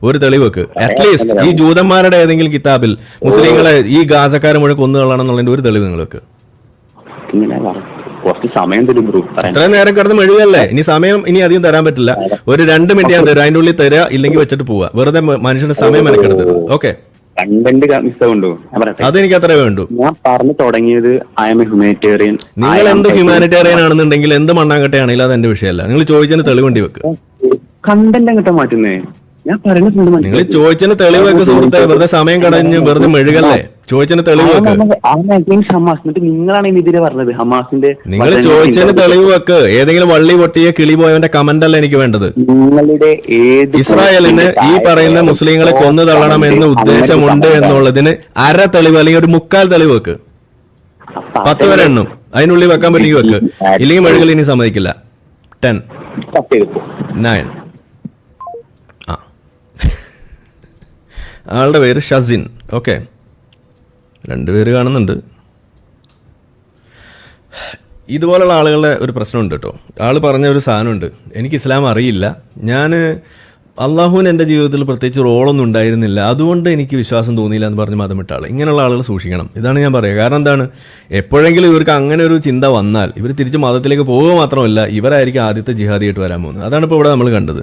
ഒരു തെളിവ് വെക്ക്. അറ്റ്ലീസ്റ്റ് ഈ ജൂതന്മാരുടെ ഏതെങ്കിലും കിതാബിൽ മുസ്ലിങ്ങളെ ഈ ഗാസക്കാരെ മുഴുവൻ കൊന്നു കളയണമെന്നുള്ളതിന്റെ ഒരു തെളിവ് നിങ്ങൾ വെക്ക്. കുറച്ച് സമയം തരും ബ്രോ. ഇത്രയും നേരം കിടന്ന് മെഴുകല്ലേ, ഇനി സമയം ഇനി അധികം തരാൻ പറ്റില്ല. ഒരു 2 മിനിറ്റ് ഞാൻ തരാം, അതിന്റെ ഉള്ളിൽ തരാ, ഇല്ലെങ്കിൽ വെച്ചിട്ട് പോവാ. വെറുതെ മനുഷ്യന്റെ സമയം മെനക്കെടുത്തത്. ഓക്കെ, അതെനിക്ക് അത്രേ വേണ്ടു. ഞാൻ പറഞ്ഞു തുടങ്ങിയത് ഐ എം എ ഹ്യൂമാനിറ്റേറിയൻ. നിങ്ങൾ എന്ത് ഹ്യൂമാനിറ്റേറിയൻ ആണെന്നുണ്ടെങ്കിൽ എന്ത് മണ്ണാങ്കട്ടയാണെങ്കിലും അത് എന്റെ വിഷയമല്ല. നിങ്ങൾ ചോദിച്ചതിന് തെളിവ് വേണ്ടി വെക്ക്. കണ്ടന്റ് അങ്ങോട്ട് മാറ്റുന്നേ. ഞാൻ പറയുന്നത് നിങ്ങൾ ചോദിച്ചതിന് തെളിവ് വെക്ക് സുഹൃത്തെ. വെറുതെ സമയം കടഞ്ഞ് വെറുതെ മെഴുകല്ലേ. ചോദിച്ചതിന് തെളിവ് വെക്ക്. ഹമാസ്, എന്നിട്ട് നിങ്ങളാണ് ഇതിനെതിരെ പറഞ്ഞത് ഹമാസിന്റെ. നിങ്ങൾ ചോദിച്ചതിന് തെളിവ് വെക്ക്. ഏതെങ്കിലും വള്ളി പൊട്ടിയ കിളി പോയവന്റെ കമന്റ് അല്ല എനിക്ക് വേണ്ടത്. നിങ്ങളുടെ ഇസ്രായേലിന് ഈ പറയുന്ന മുസ്ലിങ്ങളെ കൊന്നു തള്ളണം എന്ന് ഉദ്ദേശമുണ്ട് എന്നുള്ളതിന് അര തെളിവ് അല്ലെങ്കിൽ ഒരു 1/4 തെളിവ് വെക്ക്. 10 വരെ എണ്ണും, അതിനുള്ളിൽ വെക്കാൻ പറ്റുമെങ്കിൽ വെക്ക്. ഇല്ലെങ്കിൽ മെഴുകൽ ഇനി സമ്മതിക്കില്ല. 10 9. ആളുടെ പേര് ഷസിൻ. ഓക്കെ, 2 പേര് കാണുന്നുണ്ട്. ഇതുപോലുള്ള ആളുകളുടെ ഒരു പ്രശ്നമുണ്ട് കേട്ടോ. ആൾ പറഞ്ഞ ഒരു സാധനമുണ്ട്, എനിക്ക് ഇസ്ലാം അറിയില്ല, ഞാൻ അള്ളാഹുവിന് എൻ്റെ ജീവിതത്തിൽ പ്രത്യേകിച്ച് റോളൊന്നും ഉണ്ടായിരുന്നില്ല, അതുകൊണ്ട് എനിക്ക് വിശ്വാസം തോന്നിയില്ല എന്ന് പറഞ്ഞ് മതം വിട്ട ആൾ. ഇങ്ങനെയുള്ള ആളുകൾ സൂക്ഷിക്കണം. ഇതാണ് ഞാൻ പറയുക. കാരണം എന്താണ്, എപ്പോഴെങ്കിലും ഇവർക്ക് അങ്ങനെ ഒരു ചിന്ത വന്നാൽ ഇവർ തിരിച്ച് മതത്തിലേക്ക് പോവുക മാത്രമല്ല, ഇവരായിരിക്കും ആദ്യത്തെ ജിഹാദിയായിട്ട് വരാൻ പോകുന്നത്. അതാണ് ഇപ്പോൾ ഇവിടെ നമ്മൾ കണ്ടത്.